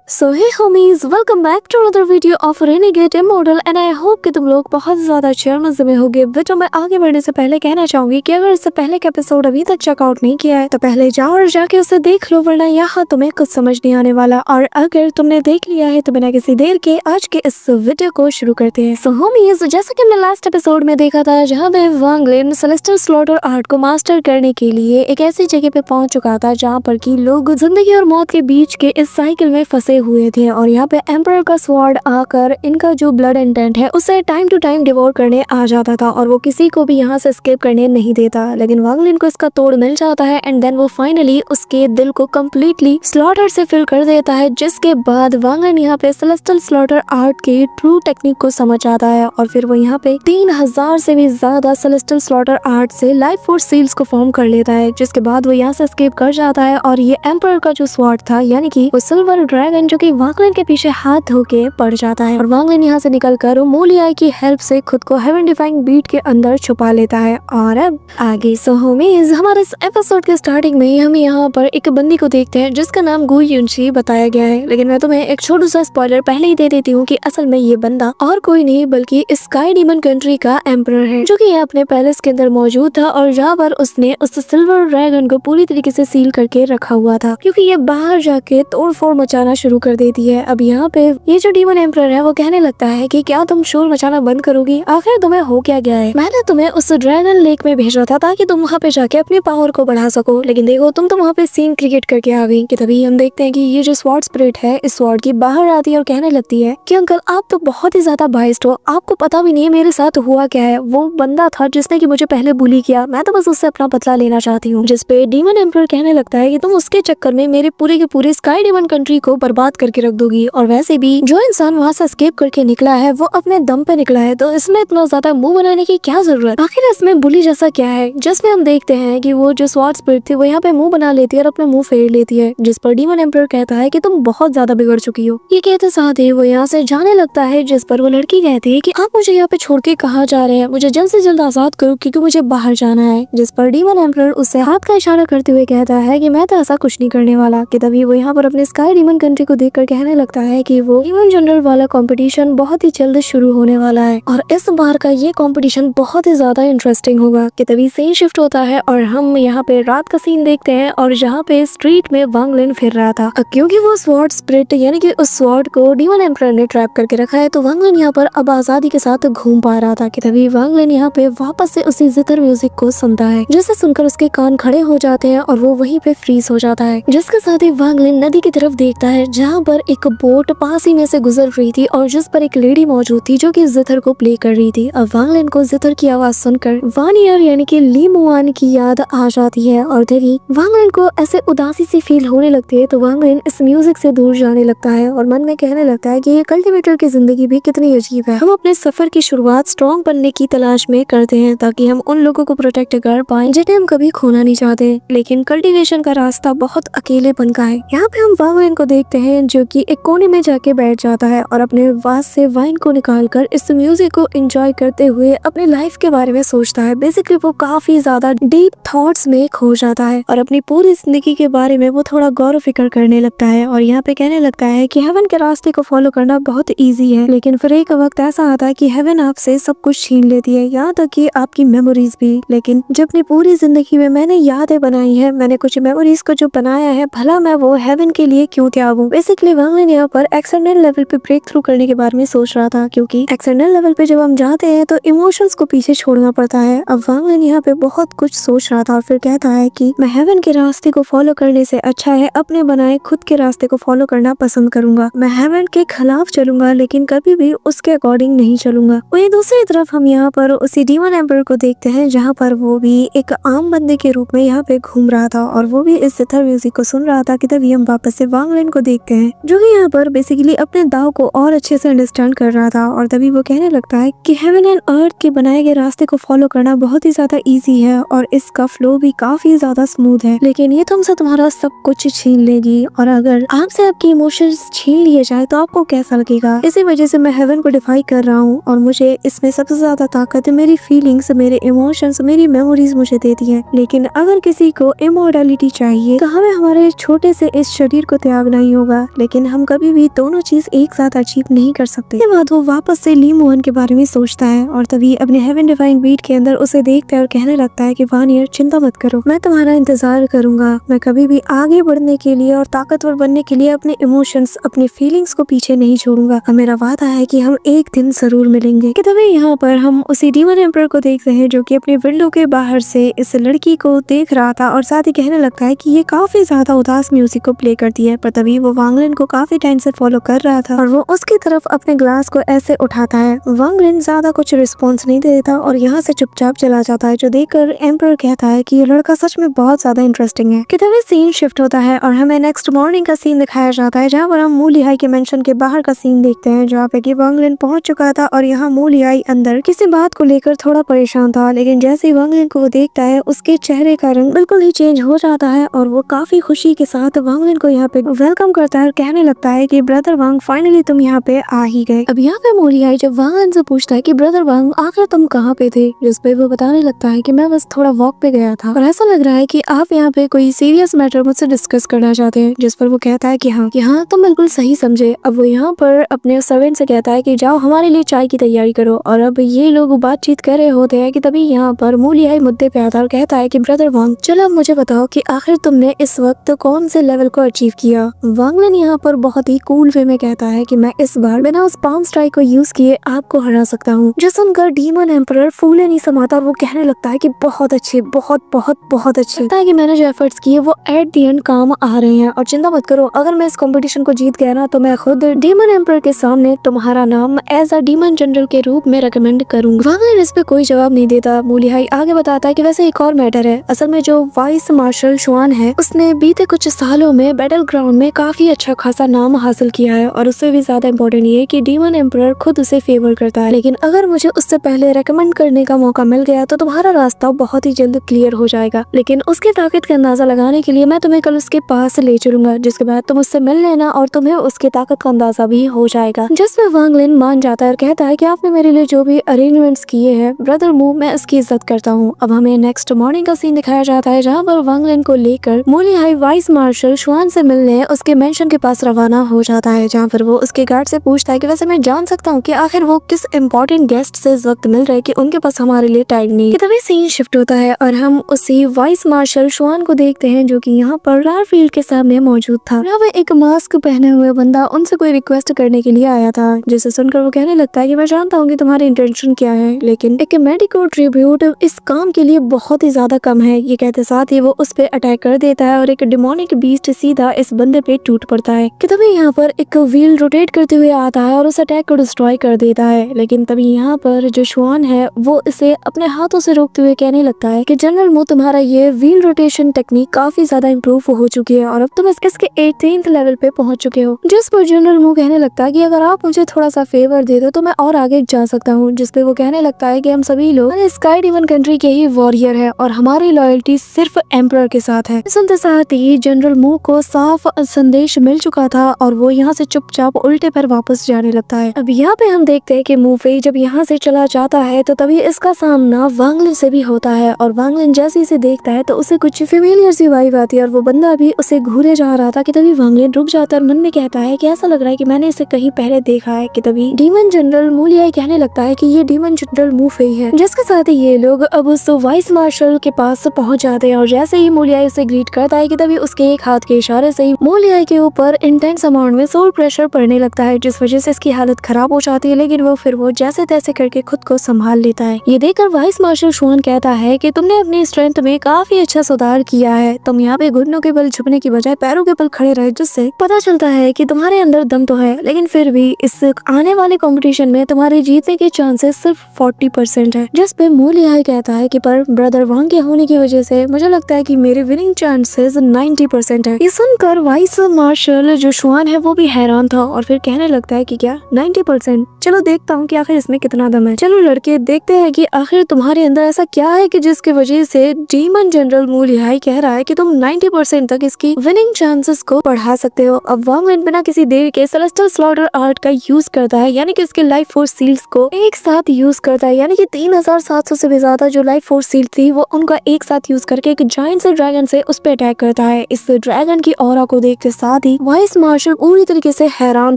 So hey homies, welcome back to another video of Renegade Immortal and I hope कि तुम लोग बहुत ज्यादा अच्छे और मजे में होगे। वीडियो में आगे बढ़ने से पहले कहना चाहूंगी कि अगर इससे पहले का एपिसोड अभी तक चेकआउट नहीं किया है तो पहले जाओ और जाके उसे देख लो, वरना यहाँ तुम्हें कुछ समझ नहीं आने वाला। और अगर तुमने देख लिया है तो बिना किसी देर के आज के इस वीडियो को शुरू करते हैं। सो होमीज, जैसा कि हमने लास्ट एपिसोड में देखा था जहाँ पे वांग लिन सेलेस्टियल स्लॉटर आर्ट को मास्टर करने के लिए एक ऐसी जगह पे पहुंच चुका था जहाँ पर की लोग जिंदगी और मौत के बीच के इस साइकिल में फंसे हुए थे। और यहाँ पे एम्परर का स्वॉर्ड आकर इनका जो ब्लड इंटेंट है उसे टाइम टू टाइम डिवोर करने आ जाता था और वो किसी को भी यहाँ से एस्केप करने नहीं देता। लेकिन वांग लिन को इसका तोड़ मिल जाता है एंड देन वो फाइनली उसके दिल को कम्प्लीटली स्लॉटर से फिल कर देता है, जिसके बाद वांग लिन यहाँ पे सेलेस्टियल स्लॉटर आर्ट के ट्रू टेक्निक को समझ आता है और फिर वो यहाँ पे 3000 से भी ज्यादा सेलेस्टियल स्लॉटर आर्ट से लाइफ फोर्स सील्स को फॉर्म कर लेता है, जिसके बाद वो यहाँ से एस्केप कर जाता है। और ये एम्परर का जो स्वॉर्ड था यानी कि वो सिल्वर ड्रैगन जो कि वांग लिन के पीछे हाथ धो के पड़ जाता है और वांग लिन यहाँ से निकलकर मोलियाई की हेल्प से खुद को हेवन डिफाइंग बीट के अंदर छुपा लेता है। और अब आगे सो होमीज, हमारे इस एपिसोड के स्टार्टिंग में हम यहाँ पर एक बंदी को देखते हैं जिसका नाम गु युनशी बताया गया है। लेकिन मैं तुम्हें एक छोटा सा स्पॉइलर पहले ही दे देती हूँ कि असल में ये बंदा और कोई नहीं बल्कि स्काई डीमन कंट्री का एम्परर है, जो कि ये अपने पैलेस के अंदर मौजूद था और जहाँ पर उसने उस सिल्वर ड्रैगन को पूरी तरीके से सील करके रखा हुआ था, क्योंकि ये बाहर जाके तोड़फोड़ मचाना शुरू कर देती है। अब यहाँ पे ये जो डीमन एम्परर है वो कहने लगता है कि क्या तुम शोर मचाना बंद करोगी, आखिर तुम्हें हो क्या गया है। मैंने तुम्हें उस ड्रैगन लेक में भेजा था ताकि तुम वहाँ पे जाके अपनी पावर को बढ़ा सको, लेकिन देखो तुम तो वहाँ पे सीन क्रिएट करके आ गई। कि तभी हम देखते हैं कि ये जो स्वॉर्ड स्पिरिट है इस स्वॉर्ड की बाहर आती है और कहने लगती है कि अंकल आप तो बहुत ही ज्यादा बाइस्ड हो, आपको पता भी नहीं है मेरे साथ हुआ क्या है। वो बंदा था जिसने कि मुझे पहले बुली किया, मैं तो बस उससे अपना बदला लेना चाहती हूँ। जिसपे डीमन एम्परर कहने लगता है कि तुम उसके चक्कर में मेरे पूरे के पूरे स्काई डीमन कंट्री को बर्बाद करके रख दोगी, और वैसे भी जो इंसान वहाँ से एस्केप करके निकला है वो अपने दम पे निकला है, तो इसमें इतना ज्यादा मुंह बनाने की क्या जरूरत। आखिर इसमें बुली जैसा क्या है। जिसमें हम देखते हैं कि वो जो स्वॉर्ड स्पिरिट थी वो यहाँ पे मुंह बना लेती है और अपना मुंह फेर लेती है, जिस पर डीमन एम्परर कहता है कि तुम बहुत ज्यादा बिगड़ चुकी हो। ये कहते साथ ही वो यहाँ से जाने लगता है, जिस पर वो लड़की कहती है कि आप मुझे यहाँ पे छोड़ के कहाँ जा रहे हैं, मुझे जल्द से जल्द आजाद करो क्योंकि मुझे बाहर जाना है। जिस पर डीमन एम्परर उससे हाथ का इशारा करते हुए कहता है कि मैं तो ऐसा कुछ नहीं करने वाला। कि तभी वो यहाँ पर अपने स्काई डीमन कंट्री को देखकर कहने लगता है कि वो डीमन जनरल वाला कंपटीशन बहुत ही जल्द शुरू होने वाला है और इस बार का ये कंपटीशन बहुत ही ज्यादा इंटरेस्टिंग होगा। कि तभी सीन शिफ्ट होता है और हम यहाँ पे रात का सीन देखते हैं और जहाँ पे स्ट्रीट में वांग लिन फिर रहा था, क्योंकि वो स्वॉर्ड स्पिरिट यानी कि उस स्वॉर्ड को डीमन एम्परर ने ट्रैप करके रखा है, तो वांग लिन यहाँ पर अब आजादी के साथ घूम पा रहा था। कि तभी वांग लिन यहाँ पे वापस से उसी जितर म्यूजिक को सुनता है, जिसे सुनकर उसके कान खड़े हो जाते हैं और वो वहीं पे फ्रीज हो जाता है। जिसके साथ ही वांग लिन नदी की तरफ देखता है जहाँ पर एक बोट पास ही में से गुजर रही थी और जिस पर एक लेडी मौजूद थी जो कि जितर को प्ले कर रही थी। अब वांग लिन को जितर की आवाज सुनकर वान ईयर यानी कि ली मुआन की याद आ जाती है और तभी वांग लिन को ऐसे उदासी सी फील होने लगती है, तो वांग लिन इस म्यूजिक से दूर जाने लगता है और मन में कहने लगता है कि ये कल्टीवेटर की जिंदगी भी कितनी अजीब है। हम अपने सफर की शुरुआत स्ट्रॉन्ग बनने की तलाश में करते हैं ताकि हम उन लोगों को प्रोटेक्ट कर पाएं जिन्हें हम कभी खोना नहीं चाहते, लेकिन कल्टीवेशन का रास्ता बहुत अकेलेपन का है। यहाँ पे हम वांग लिन को देखते हैं जो कि एक कोने में जाके बैठ जाता है और अपने वास से वाइन को निकालकर इस म्यूजिक को एंजॉय करते हुए अपनी लाइफ के बारे में सोचता है। बेसिकली वो काफी ज्यादा डीप थॉट्स में खो जाता है और अपनी पूरी जिंदगी के बारे में वो थोड़ा गौर फिक्र करने लगता है और यहाँ पे कहने लगता है कि हेवन के रास्ते को फॉलो करना बहुत इजी है, लेकिन फिर एक वक्त ऐसा आता है कि हेवन आपसे सब कुछ छीन लेती है, यहाँ तक कि आपकी मेमोरीज भी। लेकिन जब अपनी पूरी जिंदगी में मैंने यादें बनाई है, मैंने कुछ मेमोरीज को जो बनाया है, भला मैं वो हेवन के लिए क्यों त्यागूं। बेसिकली वांग लिन यहाँ पर एक्सटर्नल लेवल पे ब्रेक थ्रू करने के बारे में सोच रहा था, क्योंकि एक्सटर्नल लेवल पे जब हम जाते हैं तो इमोशंस को पीछे छोड़ना पड़ता है। अब वांग लिन यहाँ पे बहुत कुछ सोच रहा था और फिर कहता है कि मैं हेवन के रास्ते को फॉलो करने से अच्छा है अपने बनाए खुद के रास्ते को फॉलो करना पसंद करूंगा। मैं हेवन के खिलाफ चलूंगा लेकिन कभी भी उसके अकॉर्डिंग नहीं चलूंगा। वहीं दूसरी तरफ हम यहाँ पर उसी डीमन एम्परर को देखते हैं जहाँ पर वो भी एक आम बंदे के रूप में यहाँ पे घूम रहा था और वो भी इस जितर म्यूजिक को सुन रहा था। कि तभी हम वापस से वांग लिन को देखते हैं जो कि यहाँ पर बेसिकली अपने दाव को और अच्छे से अंडरस्टैंड कर रहा था और तभी वो कहने लगता है कि हेवन एंड अर्थ के बनाए गए रास्ते को फॉलो करना बहुत ही ज्यादा इजी है और इसका फ्लो भी काफी ज्यादा स्मूथ है, लेकिन ये तुमसे तुम्हारा सब कुछ छीन लेगी और अगर आपसे आपकी इमोशंस छीन लिए जाए तो आपको कैसा लगेगा। इसी वजह से मैं हेवन को डिफाई कर रहा हूँ और मुझे इसमें सबसे ज्यादा ताकत मेरी फीलिंग्स, मेरे इमोशंस, मेरी मेमोरीज मुझे देती है। लेकिन अगर किसी को इमोर्टैलिटी चाहिए तो हमें हमारे छोटे से इस शरीर को त्यागना ही होगा। होगा, लेकिन हम कभी भी दोनों चीज एक साथ अचीव नहीं कर सकते। इसके बाद वो वापस से ली मोहन के बारे में सोचता है और तभी अपने हेवन डिवाइन बीट के अंदर उसे देखता है और कहने लगता है कि वानियर चिंता मत करो, मैं तुम्हारा इंतजार करूंगा। मैं कभी भी आगे बढ़ने के लिए और ताकतवर बनने के लिए अपने इमोशंस, अपने फीलिंग्स को पीछे नहीं छोड़ूंगा। और मेरा वादा है कि हम एक दिन जरूर मिलेंगे। कि तभी यहाँ पर हम उसी डीमन एम्पर को देखते हैं जो कि अपने विंडो के बाहर से इस लड़की को देख रहा था और साथ ही कहने लगता है कि ये काफी ज्यादा उदास म्यूजिक को प्ले करती है। पर तभी वो वांगलिन को काफी टाइम से फॉलो कर रहा था और वो उसकी तरफ अपने ग्लास को ऐसे उठाता है। वांगलिन ज्यादा कुछ रिस्पॉन्स नहीं देता और यहाँ से चुपचाप चला जाता है, जो देखकर एम्पर कहता है कि ये लड़का सच में बहुत ज्यादा इंटरेस्टिंग है। कि तभी सीन शिफ्ट होता है और हमें नेक्स्ट मॉर्निंग का सीन दिखाया जाता है, जहाँ पर हम मूलिहाई के मेंशन के बाहर का सीन देखते हैं, जहाँ पे कि वांगलिन पहुंच चुका था और यहाँ मूलिहाई अंदर किसी बात को लेकर थोड़ा परेशान था। लेकिन जैसे ही वांगलिन को वो देखता है, उसके चेहरे का रंग बिल्कुल ही चेंज हो जाता है और वो काफी खुशी के साथ वांगलिन को यहाँ पे वेलकम करता है और कहने लगता है कि ब्रदर वांग, फाइनली तुम यहाँ पे आ ही गए। अब यहाँ पे मूलिहाई जब वांगलिन से पूछता है कि ब्रदर वांग, आखिर तुम कहाँ पे थे, जिस पे वो बताने लगता है कि मैं बस थोड़ा वॉक पे गया था और ऐसा लग रहा है कि आप यहाँ पे कोई सीरियस मैटर मुझसे डिस्कस करना चाहते हैं। जिस पर वो कहता है कि हाँ तुम बिल्कुल सही समझे। अब वो यहाँ पर अपने सर्वेंट से कहता है कि जाओ हमारे लिए चाय की तैयारी करो। और अब ये लोग बातचीत कर रहे होते हैं कि तभी यहाँ पर मूलिहाई मुद्दे पे आता है और कहता है कि ब्रदर वांग, चलो अब मुझे बताओ कि आखिर तुमने इस वक्त कौन से लेवल को अचीव किया। वांगलिन यहाँ पर बहुत ही कूल वे में कहता है कि मैं इस बार बिना उस पाम स्ट्राइक को यूज किए आपको हरा सकता हूँ। जो सुनकर डीमन एम्परर फूले नहीं समाता और वो कहने लगता है कि बहुत अच्छे, बहुत अच्छे। लगता है कि मैंने जो एफर्ट्स किए वो एट द एंड काम आ रहे हैं और चिंता मत करो, अगर मैं इस कंपटीशन को जीत गया ना तो मैं खुद डीमन एम्परर के सामने तुम्हारा नाम एज अ डीमन जनरल के रूप में रिकमेंड करूंगा। वांगलिन इस पे कोई जवाब नहीं देता। मूलिहाई आगे बताता है कि वैसे एक और मैटर है, असल में जो वाइस मार्शल शुआन है उसने बीते कुछ सालों में बैटल ग्राउंड में काफी अच्छा खासा नाम हासिल किया है और उससे भी ज्यादा इम्पोर्टेंट ये कि डीमन एम्परर खुद उसे फेवर करता है। लेकिन अगर मुझे उससे पहले रेकमेंड करने का मौका मिल गया तो तुम्हारा रास्ता बहुत ही जल्द क्लियर हो जाएगा। लेकिन उसकी ताकत का अंदाजा लगाने के लिए मैं तुम्हें कल उसके पास ले चलूंगा, जिसके बाद तुम उससे मिल लेना और तुम्हें उसकी ताकत का अंदाजा भी हो जाएगा। जिसमें वांगलिन मान जाता है और कहता है कि आपने मेरे लिए जो भी अरेंजमेंट्स किए हैं ब्रदर मू, मैं उसकी इज्जत करता हूँ। अब हमें नेक्स्ट मॉर्निंग का सीन दिखाया जाता है, जहाँ पर वांगलिन को लेकर मूलिहाई वाइस मार्शल शुआन से मिलने उसके मेंशन के पास रवाना हो जाता है, जहाँ पर वो उसके गार्ड से पूछता है कि वैसे मैं जान सकता हूँ कि आखिर वो किस इम्पोर्टेंट गेस्ट से इस वक्त मिल रहे कि उनके पास हमारे लिए टाइम नहीं है। तभी सीन शिफ्ट होता है और हम उसी वाइस मार्शल शुआन को देखते हैं जो कि यहाँ पर रार फील्ड के सामने मौजूद था। यहाँ एक मास्क पहने हुए बंदा उनसे कोई रिक्वेस्ट करने के लिए आया था, जिसे सुनकर वो कहने लगता है कि मैं जानता हूँ कि तुम्हारी इंटेंशन क्या है, लेकिन एक मेडिको ट्रिब्यूट इस काम के लिए बहुत ही ज्यादा कम है। ये कहते साथ ही वो उस पे अटैक कर देता है और एक डिमोनिक बीस्ट सीधा इस बंदे पे टूट पड़ता है। कि तभी यहाँ पर एक व्हील रोटेट करते हुए आता है और उस अटैक को डिस्ट्रॉय कर देता है। लेकिन तभी यहाँ पर जो शुआन है वो इसे अपने हाथों से रोकते हुए कहने लगता है कि जनरल मू, तुम्हारा ये व्हील रोटेशन टेक्निक काफी ज्यादा इम्प्रूव हो चुकी है और अब तुम इसके 18th लेवल पे पहुंच चुके हो। जिस पर जनरल मू कहने लगता है कि अगर आप मुझे थोड़ा सा फेवर दे दो तो मैं और आगे जा सकता हूँ। जिसपे वो कहने लगता है कि हम सभी लोग स्काई डिमन कंट्री के ही वॉरियर है और हमारी लॉयल्टी सिर्फ एम्परर के साथ है। सुनते साथ ही जनरल मू को साफ संदेश मिल चुका था और वो यहाँ से चुपचाप उल्टे पर वापस जाने लगता है। अब यहाँ पे हम देखते हैं कि मूफे जब यहाँ से चला जाता है तो तभी इसका सामना वांगलिन से भी होता है और वांगलिन जैसे इसे देखता है तो उसे कुछ फेमिलियर सी वाइब आती है और वो बंदा भी उसे घूरे जा रहा था। कि तभी वांगलिन रुक जाता है और मन में कहता है कि ऐसा लग रहा है कि मैंने इसे कहीं पहले देखा है। कि तभी डीमन जनरल मूलिहाई कहने लगता है कि ये डीमन जनरल मूफे है, जिसके साथ ही ये लोग अब उस वाइस मार्शल के पास पहुंच जाते हैं और जैसे ही मूलिहाई उसे ग्रीट करता है कि तभी उसके एक हाथ के इशारे से ही मूलिहाई के ऊपर इंटेंस अमाउंट में सोल प्रेशर पड़ने लगता है, जिस वजह से इसकी हालत खराब हो जाती है। लेकिन वो जैसे तैसे करके खुद को संभाल लेता है। ये देखकर वाइस मार्शल शुआन कहता है कि तुमने अपनी स्ट्रेंथ में काफी अच्छा सुधार किया है, तुम यहाँ पे घुटनों के बल झुकने की बजाय पैरों के बल खड़े रहे, जिससे पता चलता है कि तुम्हारे अंदर दम तो है, लेकिन फिर भी इस आने वाले कंपटीशन में तुम्हारे जीतने के चांसेस सिर्फ 40% है। जिस पे मूलिहाई कहता है कि पर ब्रदर वांग के होने की वजह से मुझे लगता है कि मेरे विनिंग चांसेस 90% है। ये सुनकर वाइस मार्शल जो शुआन है वो भी हैरान था और फिर कहने लगता है कि क्या 90%, चलो देखता हूँ कि आखिर इसमें कितना दम है। चलो लड़के देखते हैं कि आखिर तुम्हारे अंदर ऐसा क्या है कि जिसकी वजह से डीमन जनरल मूलिहाई कह रहा है कि तुम 90% तक इसकी विनिंग चांसेस को बढ़ा सकते हो। अब वांगलिन बिना किसी देरी के सेलेस्टियल स्लॉटर आर्ट का यूज करता है, यानी कि इसके लाइफ फोर्स सील्स को एक साथ यूज करता है, यानी कि 3700 से भी ज्यादा जो लाइफ फोर्स सील थी वो उनका एक साथ यूज करके एक जायंट से ड्रैगन से उस पे अटैक करता है। इस ड्रैगन की ऑरा को देखते साथ ही वाइस मार्शल पूरी तरीके से हैरान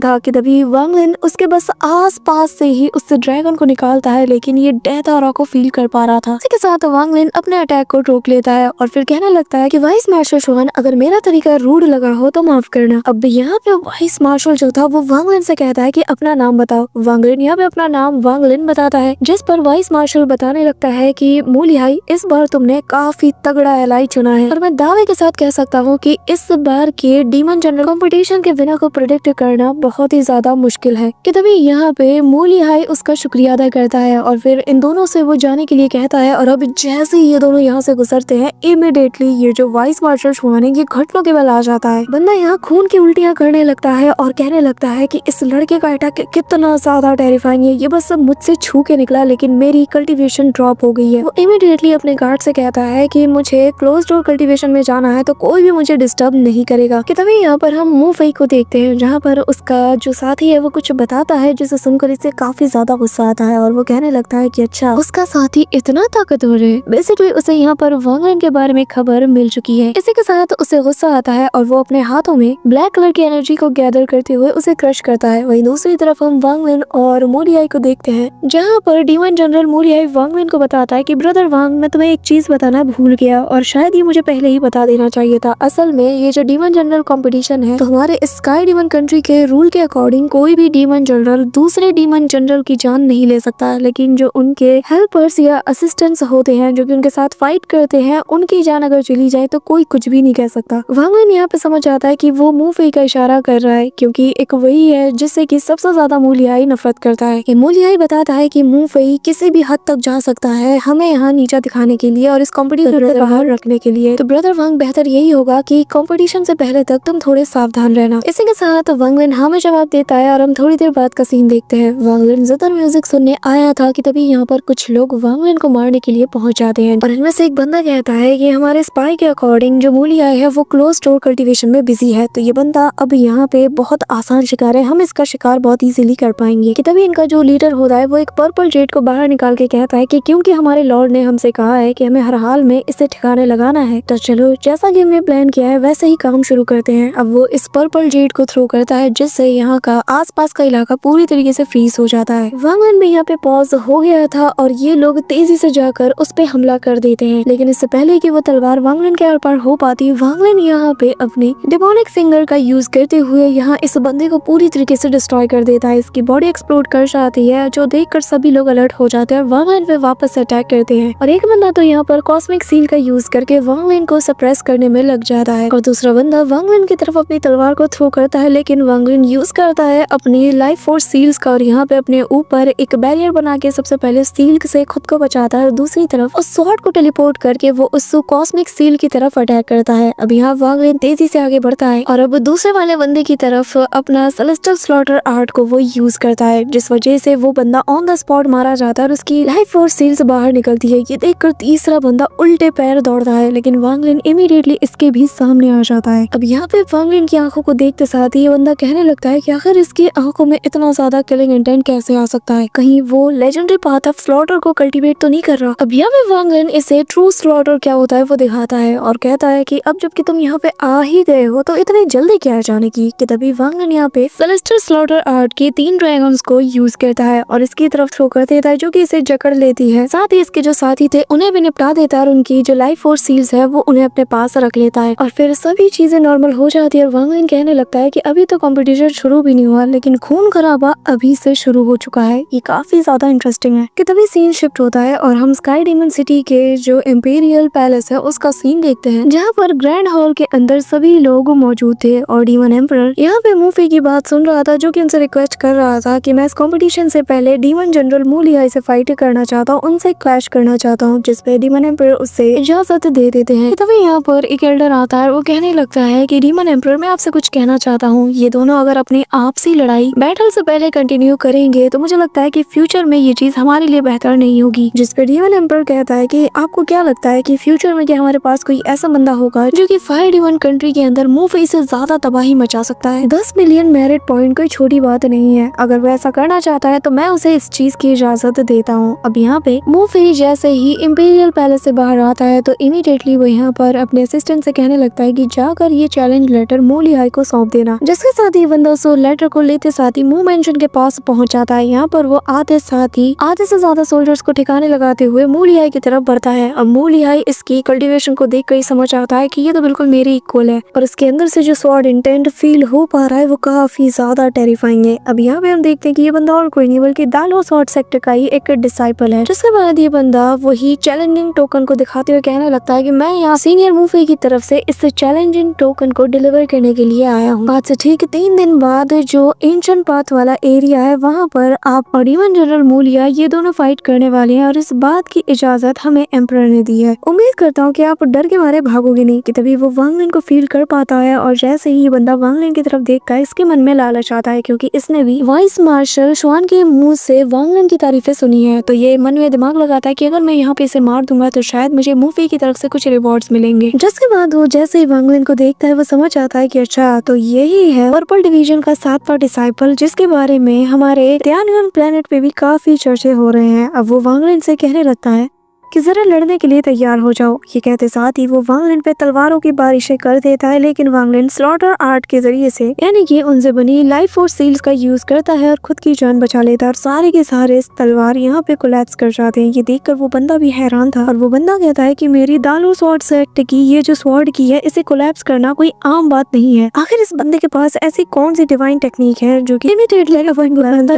था कि तभी वांग लिन उसके बस आस पास से ही उस ड्रैगन को निकालता है, लेकिन ये डेथ ऑरा को फील कर पा रहा था। इसी के साथ वांग लिन अपने अटैक को रोक लेता है और फिर कहने लगता है कि वाइस मार्शल शुआन, अगर मेरा तरीका रूड लगा हो तो माफ करना। अब यहाँ पे वाइस मार्शल जो था वो वांग लिन से कहता है कि अपना नाम बताओ। वांग लिन यहाँ पे अपना नाम वांग लिन बताता है, जिस पर वाइस मार्शल बताने लगता है कि मू लिहाई, इस बार तुमने काफी तगड़ा एलाई चुना है और मैं दावे के साथ कह सकता हूँ कि इस बार के डीमन जनरल कंपटीशन के विनर को प्रेडिक्ट करना बहुत ही ज्यादा मुश्किल है। कि तभी यहाँ पे मू लिहाई उसका शुक्रिया अदा करता है और फिर इन दोनों से वो जाने के लिए कहता है। और अब जैसे ही ये दोनों यहाँ से गुजरते हैं, इमीडिएटली ये जो वाइस मार्शल शुआन है ये घुटनों के बल आ जाता है। बंदा यहाँ खून की उल्टियाँ करने लगता है और कहने लगता है कि इस लड़के का अटैक कितना ज्यादा टेरिफाइंग है, ये बस मुझसे छू के निकला लेकिन मेरी कल्टीवेशन ड्रॉप हो गई है। वो इमीडिएटली अपने गार्ड से कहता है कि मुझे क्लोज डोर कल्टीवेशन में जाना है तो कोई भी मुझे डिस्टर्ब नहीं करेगा। कि तभी यहाँ पर हम मू फेई को देखते हैं, जहाँ पर उसका जो साथी है वो कुछ बताता है जिसे सुनकर इसे काफी ज्यादा गुस्सा आता है और वो कहने लगता है कि अच्छा, उसका साथी इतना ताकतवर है। बेसिकली उसे यहाँ पर वांग लिन के बारे में खबर मिल चुकी है। इसी के साथ उसे गुस्सा आता है और वो अपने हाथों में ब्लैक कलर की एनर्जी को गैदर करते हुए उसे क्रश करता है। वहीं दूसरी तरफ हम वांग लिन और मू लिहाई को देखते हैं, जहाँ पर डीमन जनरल मू लिहाई वांग लिन को बताता है कि ब्रदर वांग, मैं तुम्हें एक चीज बताना भूल गया और शायद ये मुझे पहले ही बता देना चाहिए था। असल में ये जो डीमन जनरल कंपटीशन है तो हमारे स्काई डीमन कंट्री के रूल के अकॉर्डिंग कोई भी डीमन जनरल दूसरे डीमन जनरल की जान नहीं ले सकता, लेकिन जो उनके हेल्पर्स या असिस्टेंट्स होते हैं जो कि उनके साथ फाइट करते हैं, उनकी जान अगर चली जाए तो कोई कुछ भी नहीं कह सकता। वांग लिन यहाँ पे समझ आता है कि वो मू फेई का इशारा कर रहा है, क्योंकि एक वही है जिससे कि सबसे ज्यादा मू लिहाई नफरत करता है। मू लिहाई बताता है कि मू फेई किसी भी हद तक जा सकता है हमें यहाँ नीचा दिखाने के लिए और इस कॉम्पिटिशन से बाहर रखने के लिए। तो ब्रदर वांग, बेहतर यही होगा कि कंपटीशन से पहले तक तुम थोड़े सावधान रहना। इसी के साथ वांग लिन हाँ में जवाब देता है और हम थोड़ी देर बाद का सीन देखते हैं। वांग लिन ज्यादातर म्यूजिक सुनने आया था कि तभी यहाँ पर कुछ लोग वांग लिन को मारने के लिए पहुंच जाते हैं और इनमें से एक बंदा कहता है कि हमारे स्पाई के अकॉर्डिंग जो मू लिहाई है वो क्लोज डोर कल्टीवेशन में बिजी है, तो ये बंदा अब यहाँ पे बहुत आसान शिकार है, हम इसका शिकार बहुत इजीली कर पाएंगे। कि तभी इनका जो लीडर होता है वो एक पर्पल जेट को बाहर निकाल के कहता है कि क्योंकि हमारे लॉर्ड ने हमसे कहा है कि हमें हर हाल में इसे ठिकाने लगाना है, तो चलो जैसा कि हमने प्लान किया है वैसे ही काम शुरू करते हैं। अब वो इस पर्पल जेट को थ्रो करता है जिससे यहाँ का आसपास का इलाका पूरी तरीके से फ्रीज हो जाता है। वांग लिन में यहाँ पे पॉज हो गया था और ये लोग तेजी से जाकर उस पे हमला कर देते हैं, लेकिन इससे पहले कि वो तलवार वांग लिन के आर पार हो पाती, वांग लिन यहाँ पे अपने डेमोनिक फिंगर का यूज करते हुए यहाँ इस बंदे को पूरी तरीके से डिस्ट्रॉय कर देता है। इसकी बॉडी एक्सप्लोड कर जाती है, जो देखकर सभी लोग अलर्ट हो जाते हैं और वांग लिन पे वापस से अटैक करते हैं। और एक बंदा तो यहाँ पर कॉस्मिक सील का यूज करके वांग लिन को सप्रेस करने में लग जाता है और दूसरा बंदा वांग लिन की तरफ अपनी तलवार को थ्रो करता है, लेकिन वांग लिन यूज करता है अपनी लाइफ फोर्स सील्स का और यहाँ पे अपने ऊपर एक बैरियर बना के सबसे पहले सील से खुद को बचाता है और दूसरी तरफ उस स्वॉर्ड को टेलीपोर्ट करके वो उस कॉस्मिक सील की तरफ अटैक करता है। अब यहाँ वांग लिन तेजी से आगे बढ़ता है और अब दूसरे वाले बंदे की तरफ अपना सेलेस्टियल स्लॉटर आर्ट को वो यूज करता है, जिस वजह से वो बंदा ऑन द स्पॉट मारा जाता है और उसकी लाइफ फोर्स सील से बाहर निकलती है। ये देखकर तीसरा बंदा उल्टे पैर दौड़ता है, लेकिन वांग लिन इमीडिएटली इसके भी सामने आ जाता है। अब यहाँ पे वांग लिन की आंखों को देखते साथ ही ये बंदा कहने लगता है कि आखिर इसकी आंखों में इतना ज्यादा किलिंग इंटेंट कैसे आ सकता है, कहीं वो लेजेंडरी पाथ ऑफ स्लॉटर को कल्टीवेट तो नहीं कर रहा। अब यहाँ पे वांग लिन इसे ट्रू स्लॉटर क्या होता है वो दिखाता है और कहता है कि अब जबकि तुम यहाँ पे आ ही गए हो तो इतनी जल्दी क्या जाने की। कि तभी वांग लिन यहाँ पे सेलेस्टियल स्लॉटर आर्ट के 3 ड्रैगन्स को यूज करता है और इसकी तरफ थ्रो कर देता है, जो कि इसे जकड़ लेती है। साथ ही इसके जो साथी थे उन्हें भी निपटा देता है और उनकी जो लाइफ फोर्स सील्स है वो उन्हें अपने पास रख लेता है और फिर सभी चीजें नॉर्मल हो जाती है। और वांग लिन कहने लगता है कि अभी तो कंपटीशन शुरू भी नहीं हुआ, लेकिन खून खराबा अभी से शुरू हो चुका है। ये काफी ज्यादा इंटरेस्टिंग है। कि तभी सीन शिफ्ट होता है और हम स्काई डीमन सिटी के जो इंपीरियल पैलेस है उसका सीन देखते हैं, जहाँ पर ग्रैंड हॉल के अंदर सभी लोग मौजूद थे और डीमन एम्परर यहाँ पे मू फेई की बात सुन रहा था, जो कि उनसे रिक्वेस्ट कर रहा था कि मैं इस कंपटीशन से पहले डीमन जनरल मू लिहाई से फाइट करना चाहता हूँ, उनसे क्लैश करना चाहता हूँ, जिसपे डीमन एम्परर उससे इजाजत दे देते हैं। तभी यहाँ पर एक एल्डर आता है, वो कहने लगता है कि डीमन एम्परर मैं आपसे कुछ कहना चाहता हूँ, ये दोनों अगर अपनी आपसी लड़ाई बैटल से पहले कंटिन्यू करेंगे तो मुझे लगता है कि फ्यूचर में ये चीज हमारे लिए बेहतर नहीं होगी। जिसपे डीमन एम्परर कहता है कि आपको क्या लगता है कि फ्यूचर में क्या हमारे पास कोई ऐसा बंदा होगा जो कि फायर डीमन कंट्री के अंदर मू फेई से ज्यादा तबाही मचा सकता है। 10 मिलियन मेरिट पॉइंट कोई छोटी बात नहीं है, अगर वो ऐसा करना चाहता है तो मैं उसे इस चीज की इजाजत देता हूँ। अब यहाँ पे मू फेई जैसे ही इंपीरियल पैलेस से बाहर आता है तो इमीडिएटली वो यहाँ पर अपने असिस्टेंट से कहने लगता है कि जाकर ये चैलेंज लेटर लिखकर मू लिहाई को सौंप देना। जिसके साथ ही बंदा उस लेटर को लेते साथ ही मू मेंशन के पास पहुंच जाता है। यहाँ पर वो आते साथ ही आधे से ज्यादा सोल्जर्स को ठिकाने लगाते हुए मू लिहाई की तरफ बढ़ता है। अब मू लिहाई इसकी कल्टीवेशन को देख कर ही समझ आता है कि ये तो बिल्कुल मेरी इक्वल है और इसके अंदर से जो स्वॉर्ड इंटेंट फील हो पा रहा है वो काफी ज्यादा टेरिफाइंग है। अब यहाँ पे हम देखते हैं कि ये बंदा और कोई नहीं बल्कि दालो स्वॉर्ड सेक्टर का ही एक डिसाइपल है। जिसके बाद ये बंदा वही चैलेंजिंग टोकन को दिखाते हुए कहने लगता है कि मैं यहाँ सीनियर मूवी की तरफ से इस चैलेंजिंग टोकन को डिलीवर करने के लिए आया हूँ। बात से ठीक 3 दिन बाद जो एंशिएंट पाथ वाला एरिया है वहाँ पर आप और इवन जनरल मू लिहाई ये दोनों फाइट करने वाले हैं और इस बात की इजाजत हमें एम्परर ने दी है। उम्मीद करता हूँ कि आप डर के मारे भागोगे नहीं। कि तभी वो वांग लिन को फील कर पाता है और जैसे ही ये बंदा वांग लिन की तरफ देखता है इसके मन में लालच आता है क्योंकि इसने भी वाइस मार्शल शुआन के मुंह से वांग लिन की तारीफें सुनी है। तो ये मन में दिमाग लगाता है कि अगर मैं यहाँ पे इसे मार दूंगा तो शायद मुझे मूवी की तरफ से कुछ रिवॉर्ड्स मिलेंगे। जिसके बाद वो जैसे ही वांग लिन को देखता है वो समझ आता है कि अच्छा तो यही है पर्पल डिवीजन का 7वां डिसाइपल जिसके बारे में हमारे त्यानगन प्लेनेट पे भी काफी चर्चे हो रहे हैं। अब वो वांग लिन से कहने लगता है कि जरा लड़ने के लिए तैयार हो जाओ। ये कहते साथ ही वो वांग लिन पे तलवारों की बारिशें कर देता है लेकिन वांग लिन स्लॉटर आर्ट के जरिए से यानी कि उनसे बनी लाइफ फोर्स सील्स का यूज करता है और खुद की जान बचा लेता है और सारे के सारे तलवार यहाँ पे कोलैप्स कर जाते हैं। ये देखकर वो बंदा भी हैरान था और वो बंदा कहता है कि मेरी दालो स्वॉर्ड सेट की ये जो स्वॉर्ड की है इसे कोलैप्स करना कोई आम बात नहीं है। आखिर इस बंदे के पास ऐसी कौन सी डिवाइन टेक्निक है जो कि इमीडिएटली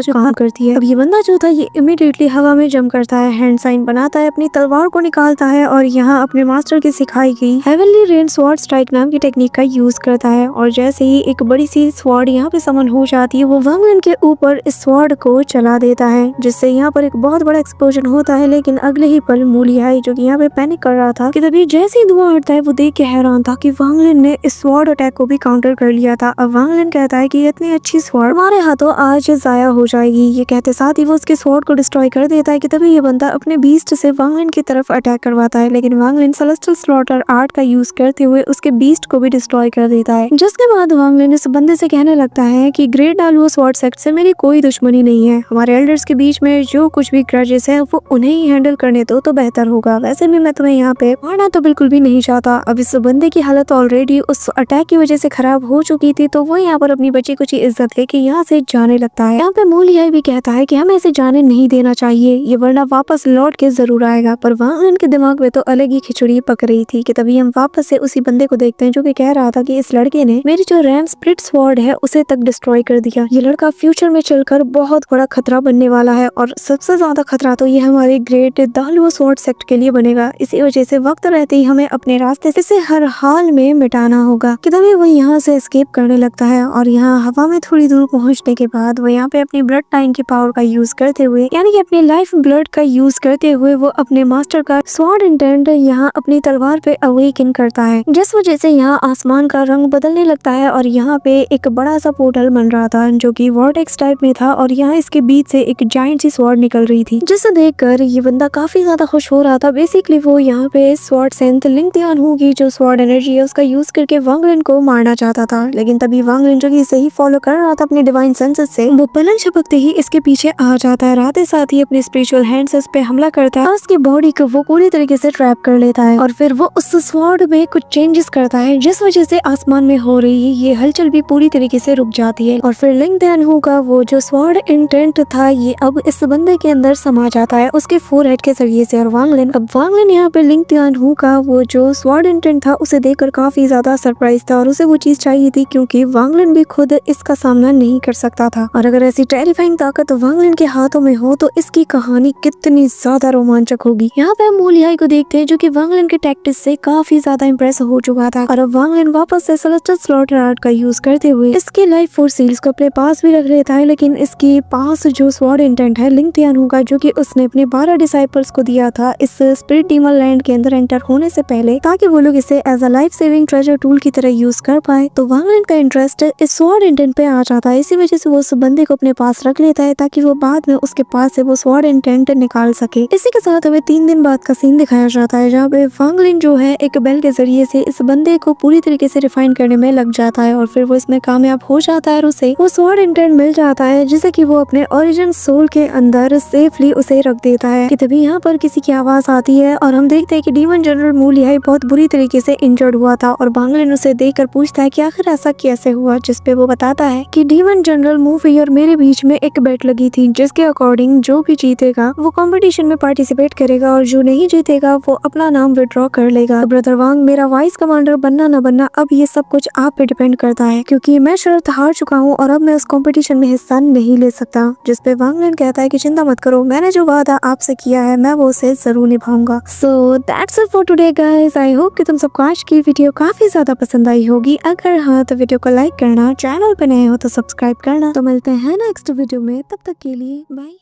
जो काम करती है। अब ये बंदा जो था ये इमीडिएटली हवा में जंप करता है, हैंड साइन बनाता है, अपनी तलवार को निकालता है और यहाँ अपने मास्टर की सिखाई गई हेवनली रेन स्वॉर्ड स्ट्राइक नाम की टेक्निक का यूज करता है और जैसे ही एक बड़ी सी स्वॉर्ड यहाँ पे समन हो जाती है वो वांग लिन के ऊपर इस स्वॉर्ड को चला देता है जिससे यहाँ पर एक बहुत बड़ा एक्सप्लोजन होता है। लेकिन अगले ही पल मू लिहाई जो कि यहाँ पे पैनिक कर रहा था कि तभी जैसे ही धुआं उठता है वो देख के हैरान था कि वांग लिन ने इस स्वॉर्ड अटैक को भी काउंटर कर लिया था। अब वांग लिन कहता है कि इतनी अच्छी स्वॉर्ड हमारे हाथों आज जाया हो जाएगी। ये कहते साथ ही वो उसके स्वॉर्ड को डिस्ट्रॉय कर देता है कि तभी ये बंदा अपने बीस्ट से वांग लिन की तरफ अटैक करवाता है लेकिन वांग लिन सेलेस्टियल स्लॉटर आर्ट का यूज करते हुए उसके बीस्ट को भी डिस्ट्रॉय कर देता है। जिसके बाद वांग लिन इस बंदे से कहने लगता है कि ग्रेट डालुओ स्वॉर्ड सेक्ट से मेरी कोई दुश्मनी नहीं है। हमारे एल्डर्स के बीच में जो कुछ भी ग्रजेस है वो उन्हें ही हैंडल करने दो तो बेहतर होगा। वैसे भी मैं तुम्हें यहाँ पे मारना तो बिल्कुल भी नहीं चाहता। अब इस बंदे की हालत ऑलरेडी उस अटैक की वजह से खराब हो चुकी थी तो वो यहाँ पर अपनी बची कुछ इज्जत लेके यहाँ से जाने लगता है। यहाँ पे मू लिहाई भी कहता है कि हमें इसे जाने नहीं देना चाहिए, ये वरना वापस लौट के जरूर आएगा। पर वांग लिन के दिमाग में तो अलग ही खिचड़ी पक रही थी कि तभी हम वापस से उसी बंदे को देखते हैं जो कि कह रहा था कि इस लड़के ने मेरी जो रैम स्प्लिट स्वॉर्ड है उसे तक डिस्ट्रॉय कर दिया। ये लड़का फ्यूचर में चलकर बहुत बड़ा खतरा बनने वाला है और सबसे ज्यादा खतरा तो ये हमारे ग्रेट दालुओ स्वॉर्ड सेक्ट के लिए बनेगा। इसी वजह से वक्त रहते ही हमें अपने रास्ते से हर हाल में मिटाना होगा। कि तभी वो यहाँ से एस्केप करने लगता है और यहाँ हवा में थोड़ी दूर पहुँचने के बाद वो यहाँ पे अपनी ब्लड टाइम की पावर का यूज करते हुए यानी कि अपनी लाइफ ब्लड का यूज करते हुए वो अपने मास्टर का स्वॉर्ड इंटेंट यहाँ अपनी तलवार पे अवेकन करता है जिस वजह से यहाँ आसमान का रंग बदलने लगता है और यहाँ पे एक बड़ा सा पोर्टल बन रहा था जो कि वॉर्टेक्स टाइप में था और यहाँ इसके बीच से एक जायंट सी स्वॉर्ड निकल रही थी जिसे देखकर ये बंदा काफी ज्यादा खुश हो रहा था। बेसिकली वो यहाँ पे स्वॉर्ड सेंथ लिंग त्यानहू की जो स्वॉर्ड एनर्जी है उसका यूज करके वांग लिन को मारना चाहता था लेकिन तभी वांग लिन जो कि इसे ही फॉलो कर रहा था अपने डिवाइन सेंसेस से वो पलंग झपकते ही इसके पीछे आ जाता है। रात साथ ही अपने स्पिरिचुअल हैंड्स इस पे हमला करता है और उसकी बॉडी को वो पूरी तरीके से ट्रैप कर लेता है और फिर वो उस स्वॉर्ड में कुछ चेंजेस करता है जिस वजह से आसमान में हो रही ये हलचल भी पूरी तरीके से रुक जाती है और फिर लिंग त्यानहू का वो जो स्वॉर्ड इंटेंट था ये अब इस बंदे के अंदर समा जाता है उसके फोरहेड के जरिए से। और वांग लिन यहाँ पे लिंग त्यानहू का वो जो स्वॉर्ड इंटेंट था उसे देखकर काफी ज्यादा सरप्राइज था और उसे वो चीज चाहिए थी क्योंकि वांग लिन भी खुद इसका सामना नहीं कर सकता था और अगर ऐसी टेरिफाइंग ताकत वांग लिन के हाथों में हो तो इसकी कहानी कितनी ज्यादा रोमांचक होगी। यहाँ पे मू लिहाई को देखते हैं जो कि वांग लिन के टैक्टिस से काफी ज्यादा इंप्रेस हो चुका था और अब वांग लिन वापस से सेलेस्टियल स्लॉटर आर्ट का यूज करते हुए इसके लाइफ फोर्स सील्स को अपने पास भी रख लेता है लेकिन इसके पास जो स्वॉर्ड इंटेंट है लिंग त्यानहू का जो कि उसने अपने 12 डिसाइपल्स को दिया था इस स्पिरिट डीमन लैंड के अंदर एंटर होने से पहले ताकि वो लोग इसे as a life saving treasure tool की तरह यूज कर पाए तो वांग लिन का इंटरेस्ट इस स्वॉर्ड इंटेंट पे आ जाता है। इसी वजह से वो उस बंदे को अपने पास रख लेता है ताकि वो बाद में उसके पास से वो स्वॉर्ड इंटेंट निकाल सके। इसी के साथ हमें 3 3 दिन बाद का सीन दिखाया जाता है जहाँ पे वांग लिन जो है एक बेल के जरिए से इस बंदे को पूरी तरीके से रिफाइन करने में लग जाता है और फिर वो इसमें कामयाब हो जाता है और उसे वो स्वॉर्ड इंटेंट मिल जाता है जिसे कि वो अपने ओरिजिन सोल के अंदर सेफली उसे रख देता है कि तभी यहाँ पर किसी की आवाज आती है और हम देखते हैं कि डीमन जनरल मू लिहाई बहुत बुरी तरीके से इंजर्ड हुआ था और वांग लिन उसे देखकर पूछता है कि आखिर ऐसा कैसे हुआ, जिसपे वो बताता है कि डीमन जनरल मू फी और मेरे बीच में एक बेट लगी थी जिसके अकॉर्डिंग जो भी जीतेगा वो कंपटीशन में पार्टिसिपेट करेगा और जो नहीं जीतेगा वो अपना नाम विड्रॉ कर लेगा। ब्रदर वांग, मेरा वाइस कमांडर बनना न बनना अब ये सब कुछ आप पे डिपेंड करता है क्योंकि मैं शर्त हार चुका हूँ और अब मैं उस कंपटीशन में हिस्सा नहीं ले सकता। जिसपे वांग लिन कहता है कि चिंता मत करो, मैंने जो वादा आपसे किया है मैं वो उसे जरूर निभाऊंगा। So that's it for today guys. I hope कि तुम सबको आज की वीडियो काफी ज्यादा पसंद आई होगी। अगर हाँ तो वीडियो को लाइक करना, चैनल पे नए हो तो सब्सक्राइब करना। तो मिलते हैं नेक्स्ट वीडियो में, तब तक के लिए बाय।